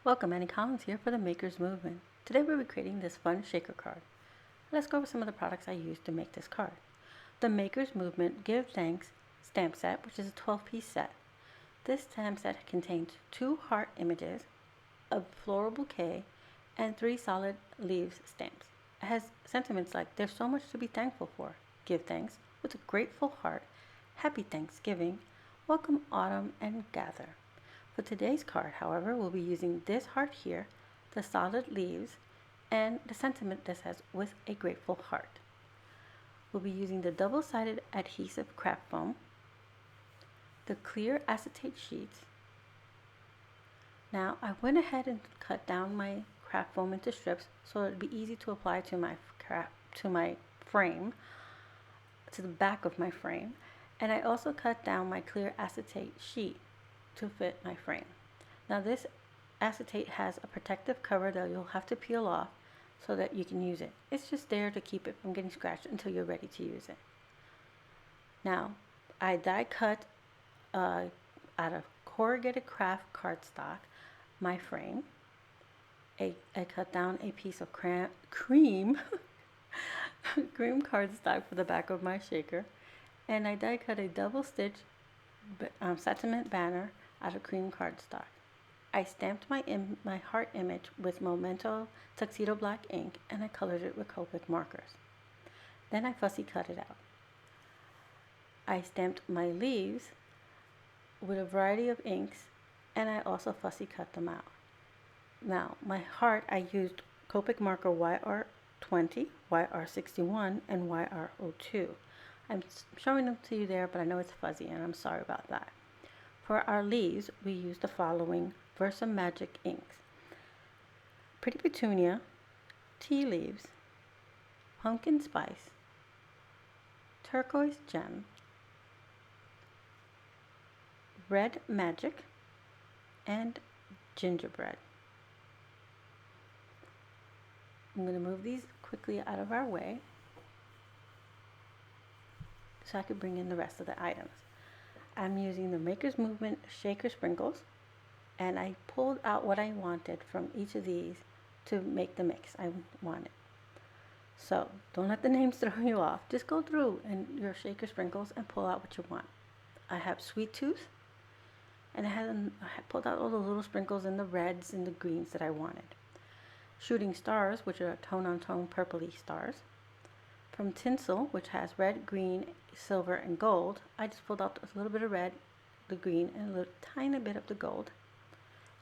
Welcome, Annie Collins here for the Maker's Movement. Today we'll be creating this fun shaker card. Let's go over some of the products I used to make this card. The Maker's Movement Give Thanks stamp set, which is a 12-piece set. This stamp set contains 2 heart images, a floral bouquet, and 3 solid leaves stamps. It has sentiments like there's so much to be thankful for, give thanks, with a grateful heart, happy Thanksgiving, welcome autumn, and gather. For today's card, however, we'll be using this heart here, the solid leaves, and the sentiment that says with a grateful heart. We'll be using the double-sided adhesive craft foam, the clear acetate sheets. Now I went ahead and cut down my craft foam into strips so it'd be easy to apply to my frame, to the back of my frame, and I also cut down my clear acetate sheet to fit my frame. Now this acetate has a protective cover that you'll have to peel off so that you can use it. It's just there to keep it from getting scratched until you're ready to use it. Now I die cut out of corrugated craft cardstock my frame. I cut down a piece of cream cardstock for the back of my shaker, and I die cut a double stitch sentiment banner out of cream cardstock. I stamped my heart image with Memento Tuxedo black ink, and I colored it with Copic markers. Then I fussy cut it out. I stamped my leaves with a variety of inks, and I also fussy cut them out. Now my heart, I used Copic marker YR20, YR61, and YR02. I'm showing them to you there, but I know it's fuzzy and I'm sorry about that. For our leaves, we used the following VersaMagic inks: Pretty Petunia, Tea Leaves, Pumpkin Spice, Turquoise Gem, Red Magic, and Gingerbread. I'm going to move these quickly out of our way so I could bring in the rest of the items. I'm using the Maker's Movement Shaker Sprinkles, and I pulled out what I wanted from each of these to make the mix I wanted. So don't let the names throw you off. Just go through and your shaker sprinkles and pull out what you want. I have Sweet Tooth, and I pulled out all the little sprinkles in the reds and the greens that I wanted. Shooting Stars, which are tone-on-tone purpley stars. From Tinsel, which has red, green, silver, and gold, I just pulled out a little bit of red, the green, and a little tiny bit of the gold.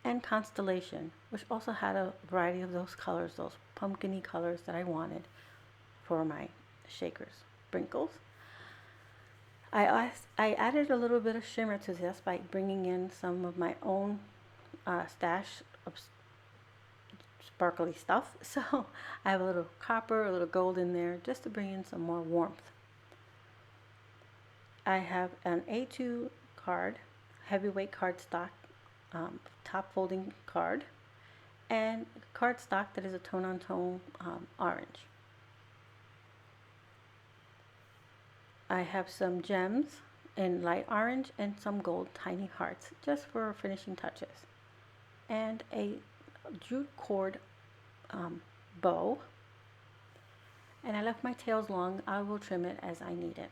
And Constellation, which also had a variety of those colors, those pumpkin-y colors that I wanted for my shakers sprinkles. I added a little bit of shimmer to this by bringing in some of my own stash of sparkly stuff. So I have a little copper, a little gold in there just to bring in some more warmth. I have an A2 card, heavyweight cardstock, top folding card, and cardstock that is a tone-on-tone orange. I have some gems in light orange and some gold tiny hearts just for finishing touches, and a jute cord bow, and I left my tails long. I will trim it as I need it.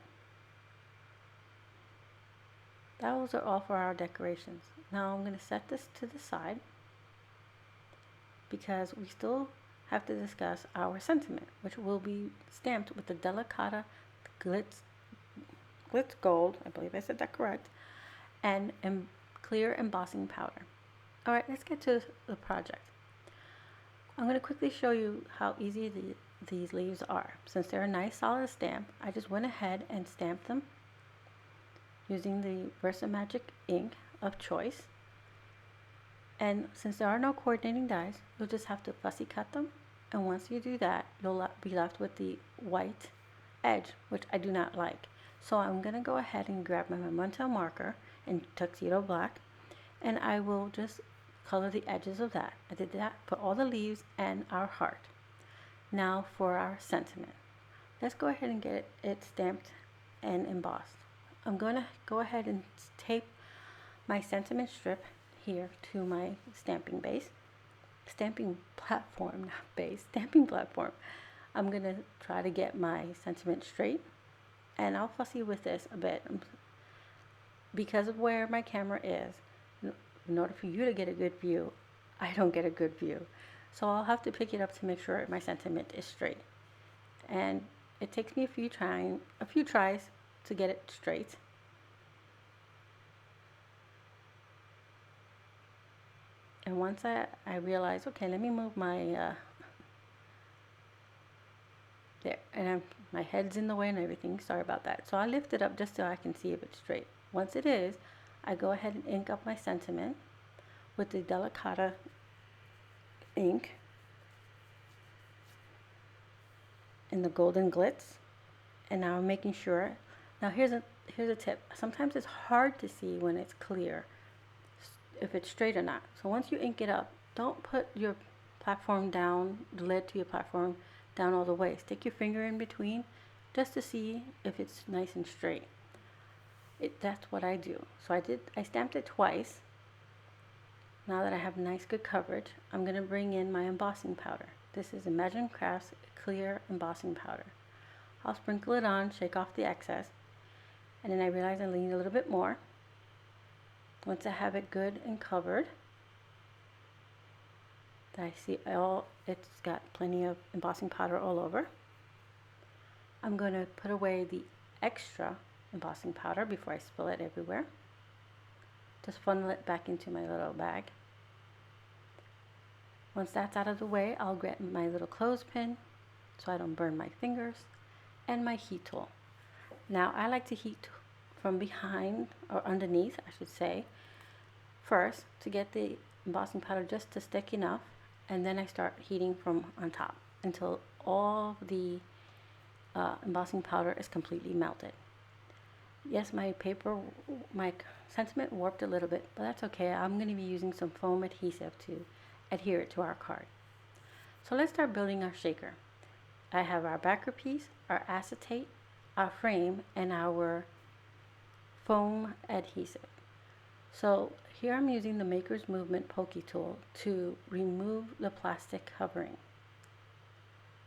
Those are all for our decorations. Now I'm going to set this to the side because we still have to discuss our sentiment, which will be stamped with the Delicata Glitz Gold, I believe I said that correct, and clear embossing powder. Alright, let's get to the project. I'm going to quickly show you how easy these leaves are. Since they're a nice solid stamp, I just went ahead and stamped them using the VersaMagic ink of choice. And since there are no coordinating dies, you'll just have to fussy cut them. And once you do that, you'll be left with the white edge, which I do not like. So I'm going to go ahead and grab my Memento marker in Tuxedo black, and I will just color the edges of that. I did that for all the leaves and our heart. Now for our sentiment. Let's go ahead and get it stamped and embossed. I'm going to go ahead and tape my sentiment strip here to my stamping base. stamping platform, not base, stamping platform, I'm going to try to get my sentiment straight. And I'll fussy with this a bit because of where my camera is. In order for you to get a good view, I don't get a good view. So I'll have to pick it up to make sure my sentiment is straight. And it takes me a few tries to get it straight. And once I realize, okay, let me move my, there, and my head's in the way and everything, sorry about that. So I lift it up just so I can see if it's straight. Once it is, I go ahead and ink up my sentiment with the Delicata ink in the golden glitz. And now I'm making sure, now here's a tip. Sometimes it's hard to see when it's clear if it's straight or not. So once you ink it up, don't put your platform down, the lid to your platform down all the way. Stick your finger in between just to see if it's nice and straight. That's what I do. So I stamped it twice. Now that I have nice good coverage, I'm going to bring in my embossing powder. This is Imagine Crafts clear embossing powder. I'll sprinkle it on, shake off the excess, and then I realize I need a little bit more. Once I have it good and covered, I see it's got plenty of embossing powder all over. I'm going to put away the extra embossing powder before I spill it everywhere. Just funnel it back into my little bag. Once that's out of the way, I'll get my little clothespin so I don't burn my fingers, and my heat tool. Now I like to heat from behind, or underneath I should say, first to get the embossing powder just to stick enough, and then I start heating from on top until all the embossing powder is completely melted. Yes, my sentiment warped a little bit, but that's okay. I'm going to be using some foam adhesive to adhere it to our card. So let's start building our shaker. I have our backer piece, our acetate, our frame, and our foam adhesive. So here I'm using the Maker's Movement Pokey tool to remove the plastic covering.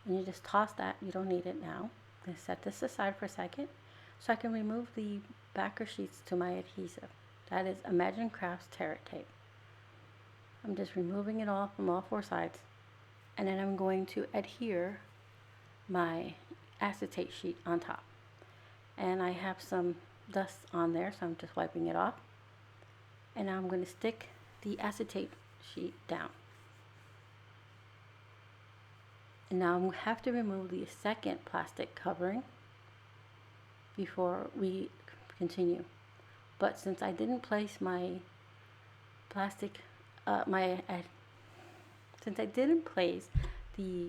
And you just toss that, you don't need it now. I'm going to set this aside for a second so I can remove the backer sheets to my adhesive. That is Imagine Crafts Terra Tape. I'm just removing it all from all four sides, and then I'm going to adhere my acetate sheet on top. And I have some dust on there, so I'm just wiping it off. And now I'm going to stick the acetate sheet down. And now I have to remove the second plastic covering before we continue. But since I didn't place my plastic, since I didn't place the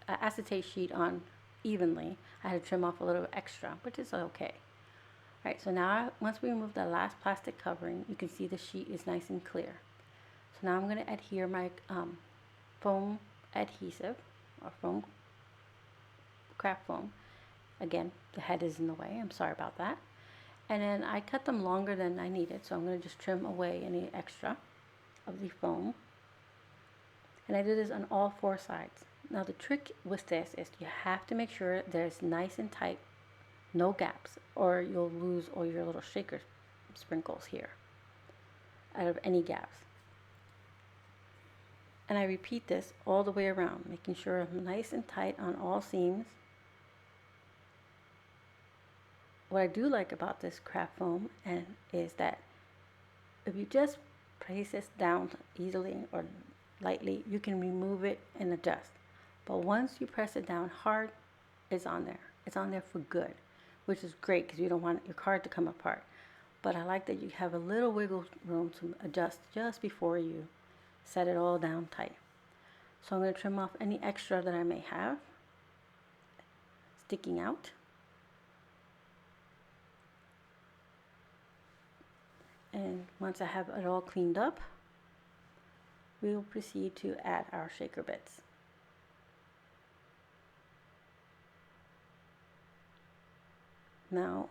acetate sheet on evenly, I had to trim off a little extra, which is okay. Alright, so now once we remove the last plastic covering, you can see the sheet is nice and clear. So now I'm going to adhere my foam adhesive, or foam, craft foam. Again, the head is in the way, I'm sorry about that. And then I cut them longer than I needed, so I'm going to just trim away any extra of the foam. And I did this on all four sides. Now the trick with this is you have to make sure there's nice and tight, no gaps, or you'll lose all your little shaker sprinkles here out of any gaps. And I repeat this all the way around, making sure I'm nice and tight on all seams. What I do like about this craft foam is that if you just place this down easily or lightly, you can remove it and adjust. But once you press it down hard, it's on there. It's on there for good, which is great because you don't want your card to come apart. But I like that you have a little wiggle room to adjust just before you set it all down tight. So I'm going to trim off any extra that I may have sticking out. And once I have it all cleaned up, we will proceed to add our shaker bits. Now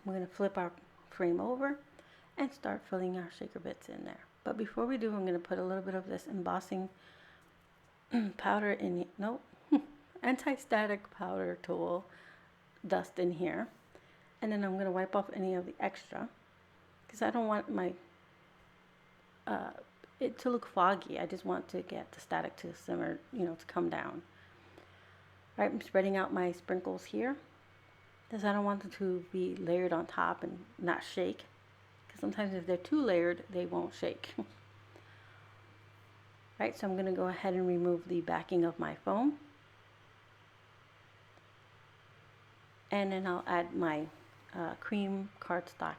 we're going to flip our frame over and start filling our shaker bits in there. But before we do, I'm going to put a little bit of this embossing powder in, anti-static powder tool dust in here. And then I'm going to wipe off any of the extra, because I don't want my it to look foggy. I just want to get the static to simmer, to come down. All right, I'm spreading out my sprinkles here, because I don't want them to be layered on top and not shake, because sometimes if they're too layered, they won't shake. Right, so I'm going to go ahead and remove the backing of my foam. And then I'll add my cream cardstock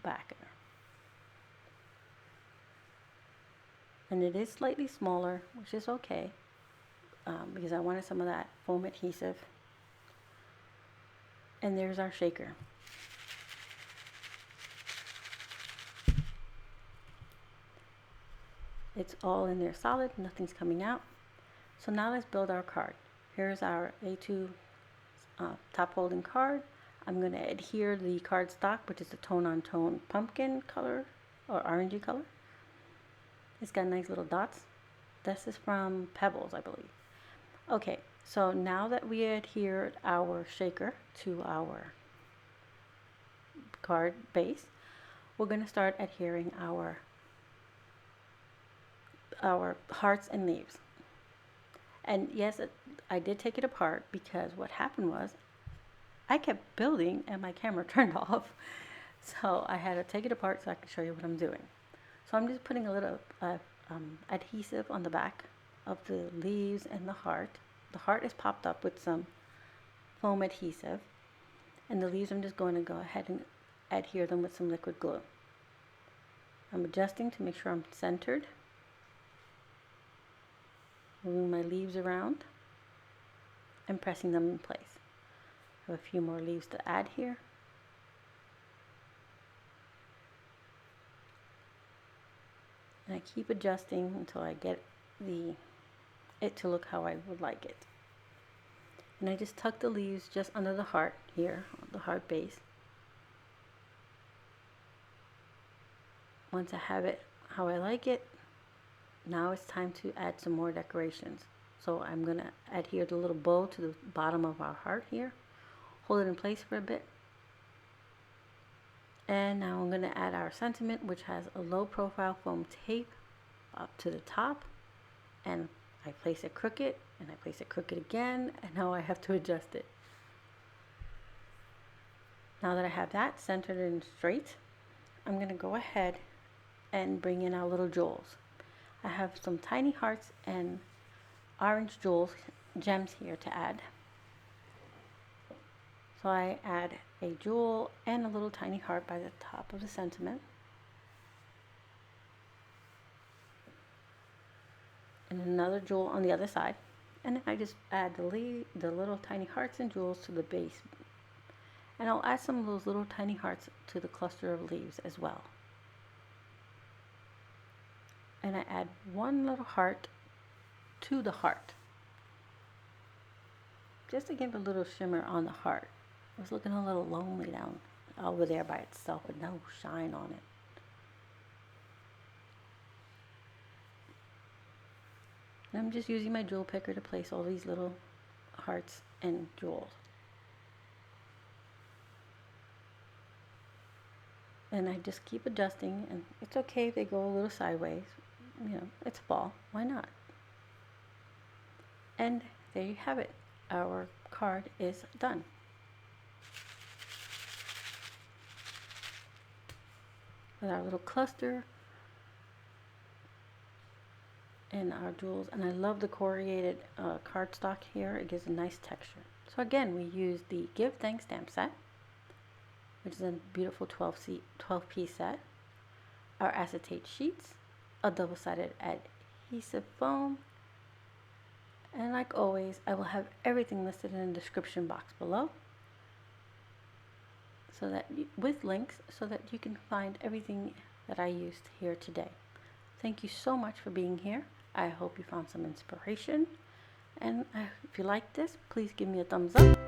backer. And it is slightly smaller, which is okay, because I wanted some of that foam adhesive. And there's our shaker. It's all in there solid, nothing's coming out. So now let's build our card. Here's our A2 top folding card. I'm going to adhere the cardstock, which is a tone-on-tone pumpkin color or orangey color. It's got nice little dots. This is from Pebbles, I believe. Okay, so now that we adhered our shaker to our card base, we're going to start adhering our hearts and leaves. And yes, I did take it apart, because what happened was I kept building and my camera turned off. So I had to take it apart so I can show you what I'm doing. So I'm just putting a little adhesive on the back of the leaves and the heart. The heart is popped up with some foam adhesive, and the leaves I'm just going to go ahead and adhere them with some liquid glue. I'm adjusting to make sure I'm centered. Moving my leaves around and pressing them in place. I have a few more leaves to add here. And I keep adjusting until I get it to look how I would like it. And I just tuck the leaves just under the heart here, the heart base. Once I have it how I like it, now it's time to add some more decorations. So I'm going to adhere the little bow to the bottom of our heart here. Hold it in place for a bit. And now I'm going to add our sentiment, which has a low profile foam tape up to the top. And I place it crooked, and I place it crooked again, and now I have to adjust it. Now that I have that centered and straight, I'm going to go ahead and bring in our little jewels. I have some tiny hearts and orange gems here to add. So I add a jewel and a little tiny heart by the top of the sentiment. And another jewel on the other side. And then I just add the little tiny hearts and jewels to the base. And I'll add some of those little tiny hearts to the cluster of leaves as well. And I add one little heart to the heart, just to give a little shimmer on the heart. It was looking a little lonely down over there by itself with no shine on it. And I'm just using my jewel picker to place all these little hearts and jewels. And I just keep adjusting, and it's okay if they go a little sideways. It's fall, why not? And there you have it. Our card is done. With our little cluster and our jewels. And I love the corrugated cardstock here. It gives a nice texture. So again, we use the Give Thanks stamp set, which is a beautiful 12-piece set. Our acetate sheets, a double-sided adhesive foam, and like always, I will have everything listed in the description box below, so that with links, so that you can find everything that I used here today. Thank you so much for being here. I hope you found some inspiration, and if you like this, please give me a thumbs up.